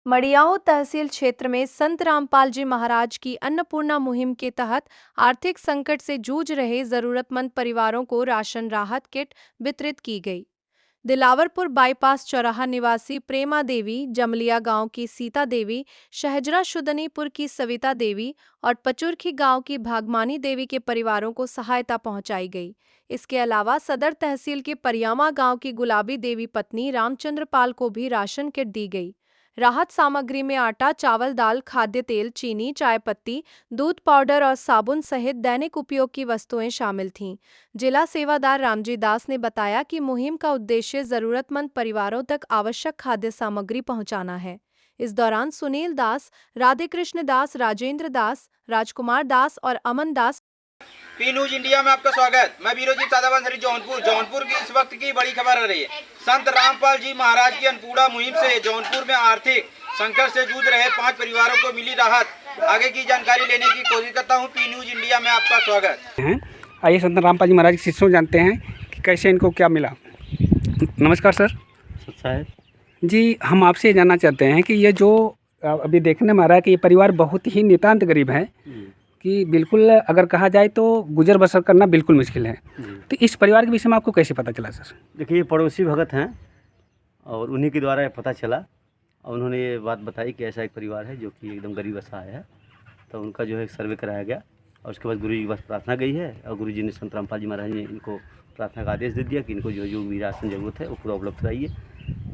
मडियाओं तहसील क्षेत्र में संत रामपाल जी महाराज की अन्नपूर्णा मुहिम के तहत आर्थिक संकट से जूझ रहे जरूरतमंद परिवारों को राशन राहत किट वितरित की गई। दिलावरपुर बाईपास चौराहा निवासी प्रेमा देवी, जमलिया गांव की सीता देवी, शहजरा शुदनीपुर की सविता देवी और पचुरखी गांव की भागमानी देवी के परिवारों को सहायता पहुंचाई गई। इसके अलावा सदर तहसील के परियामा गांव की गुलाबी देवी पत्नी रामचंद्र पाल को भी राशन किट दी गई। राहत सामग्री में आटा, चावल, दाल, खाद्य तेल, चीनी, चाय पत्ती, दूध पाउडर और साबुन सहित दैनिक उपयोग की वस्तुएं शामिल थीं। जिला सेवादार रामजी दास ने बताया कि मुहिम का उद्देश्य जरूरतमंद परिवारों तक आवश्यक खाद्य सामग्री पहुंचाना है। इस दौरान सुनील दास, राधे कृष्ण दास, राजेंद्र दास, राजकुमार दास और अमन दास। पी न्यूज इंडिया में आपका स्वागत। मैं बीरोजीत सादाबंसरी जौनपुर की इस वक्त की बड़ी खबर आ रही है। संत रामपाल जी महाराज की अन्नपूर्णा मुहिम से जौनपुर में आर्थिक संकट से जूझ रहे 5 परिवारों को मिली राहत। आगे की जानकारी लेने की कोशिश करता हूं। पी न्यूज इंडिया में आपका स्वागत। आइए संत रामपाल जी महाराज के शिष्यों जानते हैं कि कैसे इनको क्या मिला। नमस्कार सर। साहब जी, हम आपसे जानना चाहते हैं कि ये जो अभी देखने में आ रहा है कि ये परिवार बहुत ही नितांत गरीब है, कि बिल्कुल अगर कहा जाए तो गुजर बसर करना बिल्कुल मुश्किल है। तो इस परिवार के विषय में आपको कैसे पता चला सर? देखिए, ये पड़ोसी भगत हैं और उन्हीं के द्वारा ये पता चला और उन्होंने ये बात बताई कि ऐसा एक परिवार है जो कि एकदम गरीब असहाय है। तो उनका जो है एक सर्वे कराया गया और उसके बाद गुरु जी के पास प्रार्थना गई है और गुरु जी ने संत रामपाल जी महाराज ने इनको प्रार्थना का आदेश दे दिया कि इनको जो भी राशन ज़रूरत है वो पूरा उपलब्ध कराइए।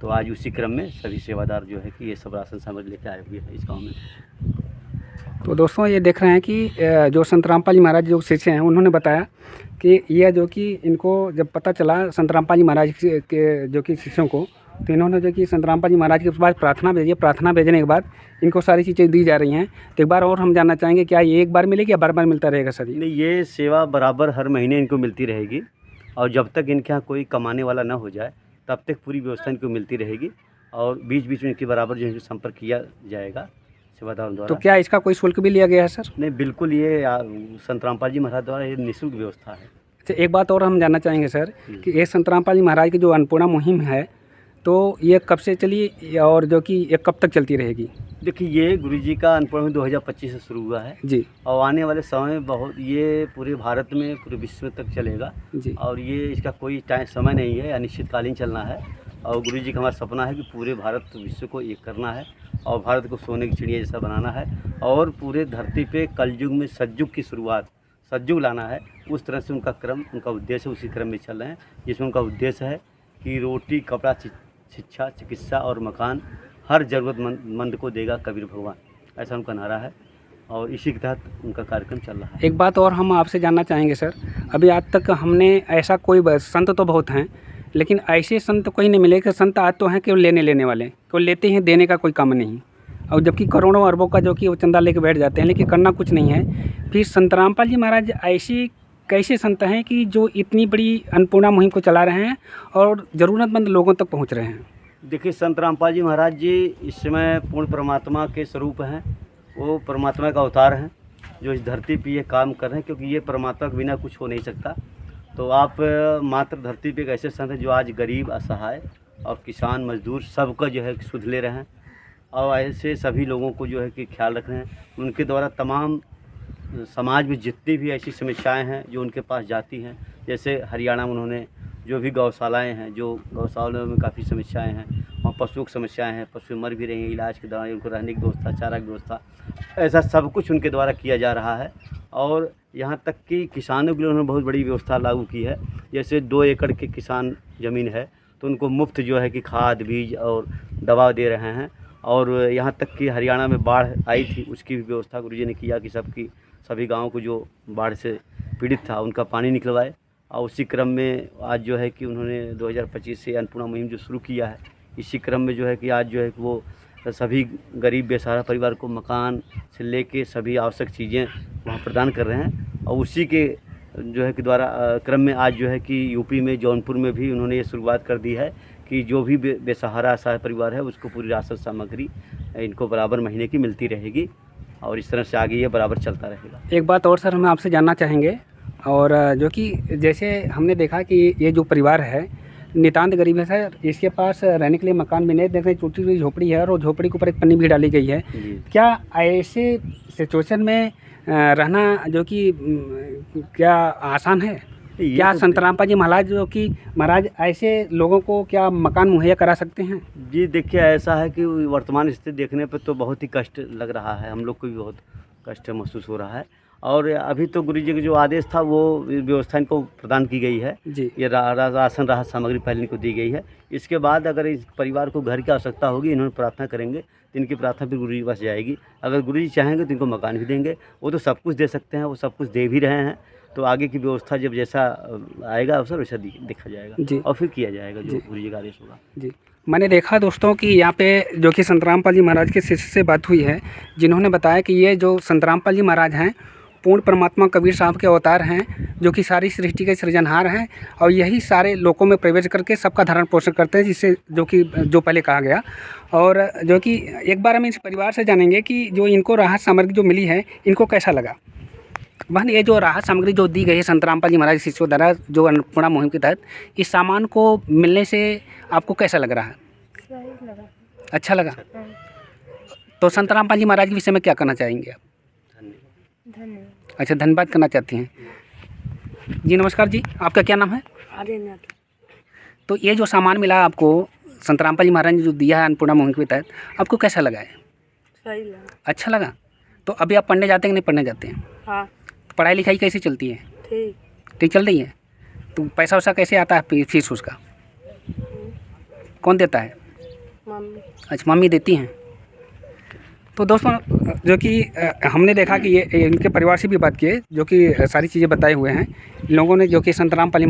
तो आज उसी क्रम में सभी सेवादार जो है कि ये सब राशन सामग्री लेकर आए हुए हैं इस गाँव में। तो दोस्तों, ये देख रहे हैं कि जो संत रामपाल जी महाराज जो शिष्य हैं उन्होंने बताया कि यह जो कि इनको जब पता चला संत रामपाल जी महाराज के जो कि शिष्यों को, तो इन्होंने जो कि संत रामपाल जी महाराज के पास प्रार्थना भेजी। प्रार्थना भेजने के बाद इनको सारी चीज़ें दी जा रही हैं। तो एक बार और हम जानना चाहेंगे, क्या ये एक बार मिलेगी या बार बार मिलता रहेगा सर? नहीं, ये सेवा बराबर हर महीने इनको मिलती रहेगी और जब तक इनके यहाँ कोई कमाने वाला ना हो जाए तब तक पूरी व्यवस्था इनको मिलती रहेगी और बीच बीच में इनके बराबर जो है संपर्क किया जाएगा सेवादारों द्वारा। तो क्या इसका कोई शुल्क भी लिया गया है सर? नहीं, बिल्कुल, ये संत रामपाल जी महाराज द्वारा ये निःशुल्क व्यवस्था है। अच्छा, एक बात और हम जानना चाहेंगे सर कि ये संत रामपाल जी महाराज की जो अन्नपूर्णा मुहिम है, तो ये कब से चली और जो कि ये कब तक चलती रहेगी? देखिए, ये गुरु जी का अन्नपूर्णा 2025 से शुरू हुआ है जी, और आने वाले समय में बहुत ये पूरे भारत में पूरे विश्व तक चलेगा जी। और ये इसका कोई समय नहीं है, अनिश्चितकालीन चलना है। और गुरु जी का हमारा सपना है कि पूरे भारत विश्व को एक करना है और भारत को सोने की चिड़िया जैसा बनाना है और पूरे धरती पे कलयुग में सतयुग की शुरुआत, सतयुग लाना है। उस तरह से उनका क्रम, उनका उद्देश्य उसी क्रम में चल रहे हैं, जिसमें उनका उद्देश्य है कि रोटी, कपड़ा, शिक्षा, चिकित्सा और मकान हर ज़रूरतमंद को देगा कबीर भगवान, ऐसा उनका नारा है और इसी के तहत उनका कार्यक्रम चल रहा है। एक बात और हम आपसे जानना चाहेंगे सर, अभी आज तक हमने ऐसा कोई संत तो बहुत हैं, लेकिन ऐसे संत कोई नहीं मिले कि संत आज तो हैं केवल लेने वाले, केवल लेते हैं, देने का कोई काम नहीं। और जबकि करोड़ों अरबों का जो कि वो चंदा लेके बैठ जाते हैं, लेकिन करना कुछ नहीं है। फिर संत रामपाल जी महाराज ऐसी कैसे संत हैं कि जो इतनी बड़ी अन्नपूर्णा मुहिम को चला रहे हैं और ज़रूरतमंद लोगों तक पहुँच रहे हैं? देखिए, संत रामपाल जी महाराज जी इस समय पूर्ण परमात्मा के स्वरूप हैं। वो परमात्मा का अवतार हैं जो इस धरती पे ये काम कर रहे हैं, क्योंकि ये परमात्मा के बिना कुछ हो नहीं सकता। तो आप मात्र धरती पे एक ऐसे संत हैं जो आज गरीब, असहाय और किसान, मजदूर सबका जो है सुध ले रहे हैं और ऐसे सभी लोगों को जो है कि ख्याल रख रहे हैं। उनके द्वारा तमाम समाज में जितनी भी ऐसी समस्याएं हैं जो उनके पास जाती हैं, जैसे हरियाणा में उन्होंने जो भी गौशालाएं हैं, जो गौशालाओं में काफ़ी समस्याएं हैं, वहाँ पशुओं की समस्याएं हैं, पशु मर भी रहे हैं, इलाज के दौरान उनको रहने की व्यवस्था, चारा की व्यवस्था, ऐसा सब कुछ उनके द्वारा किया जा रहा है। और यहाँ तक कि किसानों के लिए उन्होंने बहुत बड़ी व्यवस्था लागू की है। जैसे 2 एकड़ के किसान ज़मीन है तो उनको मुफ्त जो है कि खाद, बीज और दवा दे रहे हैं। और यहाँ तक कि हरियाणा में बाढ़ आई थी, उसकी भी व्यवस्था गुरु जी ने किया कि सभी गाँव को जो बाढ़ से पीड़ित था उनका पानी निकलवाए। और उसी क्रम में आज जो है कि उन्होंने 2025 से अन्नपूर्णा मुहिम जो शुरू किया है, इसी क्रम में जो है कि आज जो है कि वो सभी गरीब बेसहारा परिवार को मकान से लेके सभी आवश्यक चीज़ें वहाँ प्रदान कर रहे हैं। और उसी के जो है कि द्वारा क्रम में आज जो है कि यूपी में जौनपुर में भी उन्होंने ये शुरुआत कर दी है कि जो भी बेसहारा असहाय परिवार है उसको पूरी राशन सामग्री इनको बराबर महीने की मिलती रहेगी और इस तरह से आगे ये बराबर चलता रहेगा। एक बात और सर हम आपसे जानना चाहेंगे, और जो कि जैसे हमने देखा कि ये जो परिवार है, नितांत गरीब है सर। इसके पास रहने के लिए मकान भी नहीं, देख रहे हैं छोटी सी झोपड़ी है और झोपड़ी के ऊपर एक पन्नी भी डाली गई है। जी। क्या ऐसे सिचुएशन में रहना जो कि क्या आसान है? ये क्या तो संत रामपाल जी महाराज ऐसे लोगों को क्या मकान मुहैया करा सकते हैं? जी देखिए, ऐसा है कि वर्तमान स्थिति देखने पे तो बहुत ही कष्ट लग रहा है, हम लोग को भी बहुत कष्ट महसूस हो रहा है। और अभी तो गुरु जी का जो आदेश था वो व्यवस्था इनको प्रदान की गई है। जी। ये राशन राहत सामग्री पहले इनको दी गई है। इसके बाद अगर इस परिवार को घर की आवश्यकता होगी, इन्होंने प्रार्थना करेंगे तो इनकी प्रार्थना फिर गुरु जी के पास जाएगी। अगर गुरु जी चाहेंगे तो इनको मकान भी देंगे, वो तो सब कुछ दे सकते हैं, वो सब कुछ दे भी रहे हैं। तो आगे की व्यवस्था जब जैसा आएगा अवसर वैसा देखा जाएगा जी। और फिर किया जाएगा जो गुरु जी का आदेश होगा। जी, मैंने देखा दोस्तों कि यहाँ पे जो कि संत रामपाल जी महाराज के शिष्य से बात हुई है, जिन्होंने बताया कि ये जो संत रामपाल जी महाराज हैं पूर्ण परमात्मा कबीर साहब के अवतार हैं, जो कि सारी सृष्टि के सृजनहार हैं और यही सारे लोगों में प्रवेश करके सबका धारण पोषण करते हैं, जिससे जो पहले कहा गया। और जो कि एक बार हम इस परिवार से जानेंगे कि जो इनको राहत सामग्री जो मिली है इनको कैसा लगा। बहन, ये जो राहत सामग्री जो दी गई है संत रामपाल जी महाराज शिष्यों द्वारा जो अन्नपूर्णा मुहिम के तहत, इस सामान को मिलने से आपको कैसा लग रहा है? सही लगा। अच्छा लगा। तो संत रामपाल जी महाराज के विषय में क्या कहना चाहेंगे आप? धन्यवाद। अच्छा, धन्यवाद करना चाहती हैं जी। नमस्कार जी, आपका क्या नाम है? आर्यनाथ। तो ये जो सामान मिला आपको संत रामपाल जी महाराज ने जो दिया है अन्नपूर्णा मुहिम के तहत, आपको कैसा लगा है? सही लगा। अच्छा लगा। तो अभी आप पढ़ने जाते हैं कि नहीं पढ़ने जाते हैं? हाँ। पढ़ाई लिखाई कैसी चलती है? ठीक चल रही है। तो पैसा वैसा कैसे आता है, फीस उसका कौन देता है? मम्मी। अच्छा, मम्मी देती हैं। तो दोस्तों, जो कि हमने देखा कि ये इनके परिवार से भी बात किए, जो कि सारी चीज़ें बताए हुए हैं लोगों ने, जो कि संत रामपाल जी